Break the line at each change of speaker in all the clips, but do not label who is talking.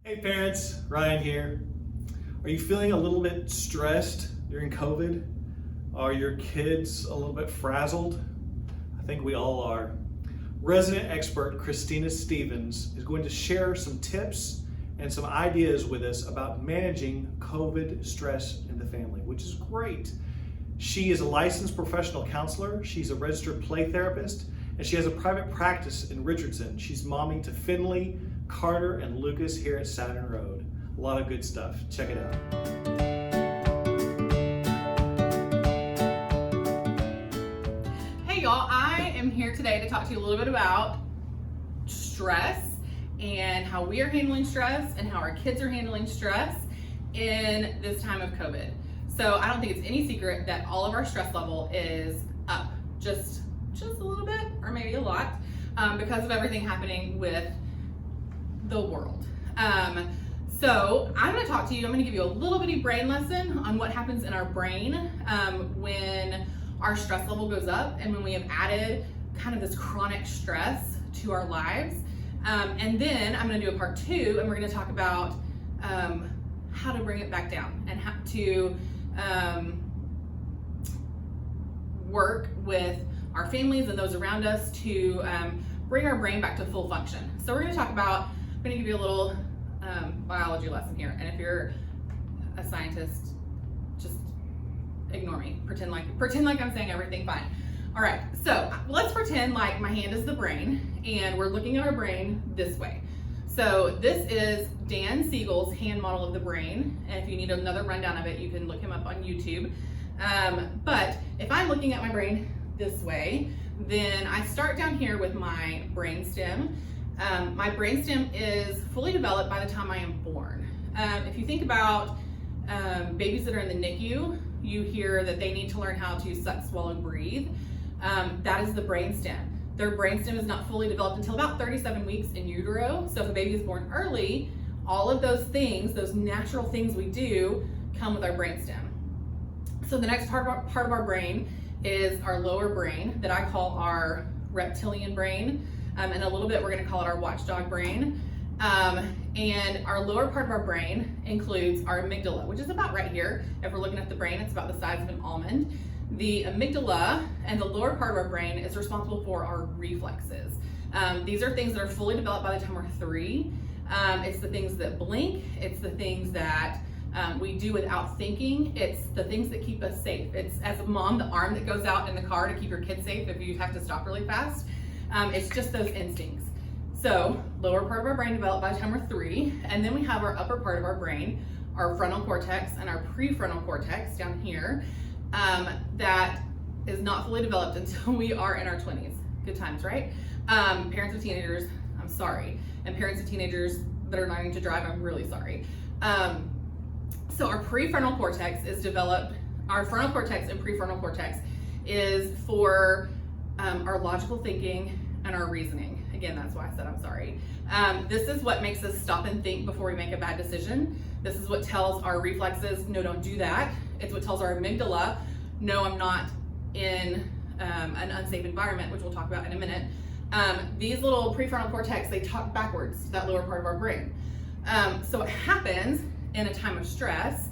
Hey parents, Ryan here. Are you feeling a little bit stressed during COVID? Are your kids a little bit frazzled? I think we all are. Resident expert Christina Stevens is going to share some tips and some ideas with us about managing COVID stress in the family, which is great. She is a licensed professional counselor, she's a registered play therapist, and she has a private practice in Richardson. She's mommy to Finley, Carter, and Lucas here at Saturn Road. A lot of good stuff. Check it out.
Hey y'all, I am here today to talk to you a little bit about stress and how we are handling stress and how our kids are handling stress in this time of COVID. So I don't think it's any secret that all of our stress level is up just a little bit, or maybe a lot, because of everything happening with the world. So I'm going to talk to you, I'm going to give you a little bitty brain lesson on what happens in our brain when our stress level goes up and when we have added kind of this chronic stress to our lives. And then I'm going to do a part 2, and we're going to talk about how to bring it back down and how to work with our families and those around us to bring our brain back to full function. So we're going to talk about, I'm going to give you a little biology lesson here, and if you're a scientist, just ignore me. Pretend like I'm saying everything fine. All right, so let's pretend like my hand is the brain, and we're looking at our brain this way. So this is Dan Siegel's hand model of the brain, and if you need another rundown of it, you can look him up on YouTube. But if I'm looking at my brain this way, then I start down here with my brainstem. My brainstem is fully developed by the time I am born. If you think about babies that are in the NICU, you hear that they need to learn how to suck, swallow, breathe. That is the brainstem. Their brainstem is not fully developed until about 37 weeks in utero. So if a baby is born early, all of those things, those natural things we do, come with our brainstem. So the next part of our brain is our lower brain that I call our reptilian brain. And a little bit, we're going to call it our watchdog brain. And our lower part of our brain includes our amygdala, which is about right here. If we're looking at the brain, it's about the size of an almond. The amygdala and the lower part of our brain is responsible for our reflexes. These are things that are fully developed by the time we're 3. It's the things that blink. It's the things that we do without thinking. It's the things that keep us safe. It's, as a mom, the arm that goes out in the car to keep your kids safe if you have to stop really fast. It's just those instincts. So lower part of our brain developed by the time we're 3, and then we have our upper part of our brain, our frontal cortex and our prefrontal cortex down here, that is not fully developed until we are in our 20s. Good times, right? Parents of teenagers, I'm sorry. And parents of teenagers that are learning to drive, I'm really sorry. So our prefrontal cortex is developed, our frontal cortex and prefrontal cortex is for our logical thinking and our reasoning. Again, that's why I said I'm sorry. This is what makes us stop and think before we make a bad decision. This is what tells our reflexes, no, don't do that. It's what tells our amygdala, no, I'm not in an unsafe environment, which we'll talk about in a minute. These little prefrontal cortex, they talk backwards to that lower part of our brain. So what happens in a time of stress,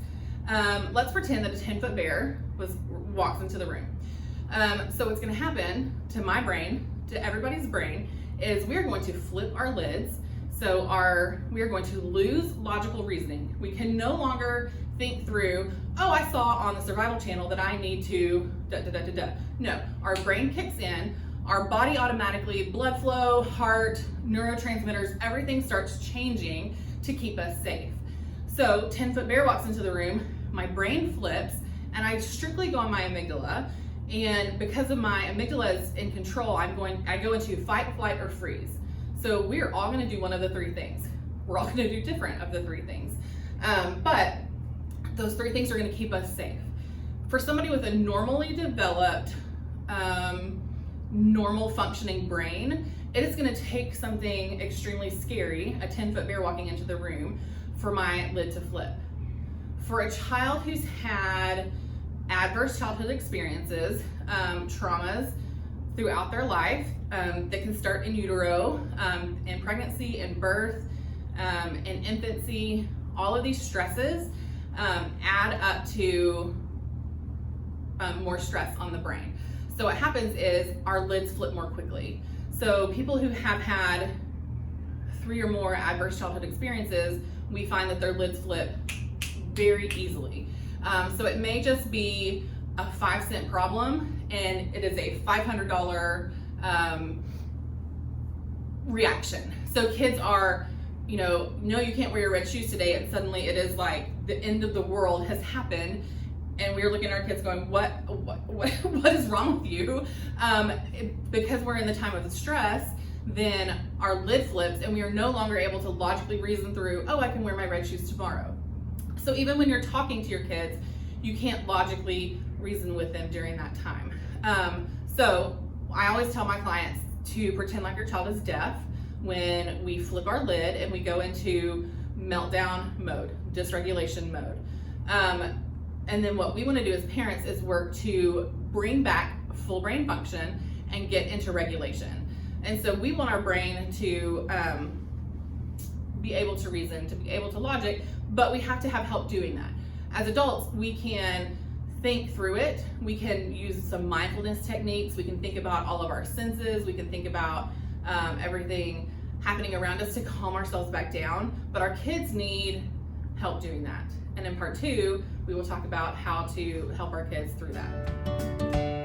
let's pretend that a 10-foot bear walks into the room. So what's going to happen to my brain, to everybody's brain, is we're going to flip our lids. So we are going to lose logical reasoning. We can no longer think through, oh, I saw on the survival channel that I need to No, our brain kicks in, our body automatically, blood flow, heart, neurotransmitters, everything starts changing to keep us safe. So 10-foot bear walks into the room, my brain flips, and I strictly go on my amygdala. And because of my amygdala is in control, I go into fight, flight, or freeze. So we're all going to do one of the 3 things. We're all going to do different of the 3 things. But those 3 things are going to keep us safe. For somebody with a normally developed, normal functioning brain, it is going to take something extremely scary, a 10-foot bear walking into the room, for my lid to flip. For a child who's had adverse childhood experiences, traumas throughout their life that can start in utero, in pregnancy, in birth, in infancy, all of these stresses add up to more stress on the brain. So what happens is our lids flip more quickly. So people who have had 3 or more adverse childhood experiences, we find that their lids flip very easily. So it may just be a 5-cent problem and it is a $500 reaction. So kids are, no, you can't wear your red shoes today, and suddenly it is like the end of the world has happened, and we're looking at our kids going, what is wrong with you? Because we're in the time of the stress, then our lid flips and we are no longer able to logically reason through, oh, I can wear my red shoes tomorrow. So even when you're talking to your kids, you can't logically reason with them during that time. So I always tell my clients to pretend like your child is deaf when we flip our lid and we go into meltdown mode, dysregulation mode. And then what we want to do as parents is work to bring back full brain function and get into regulation. And so we want our brain to be able to reason, to be able to logic, but we have to have help doing that. As adults, we can think through it. We can use some mindfulness techniques. We can think about all of our senses. We can think about everything happening around us to calm ourselves back down. But our kids need help doing that. And in part 2, we will talk about how to help our kids through that.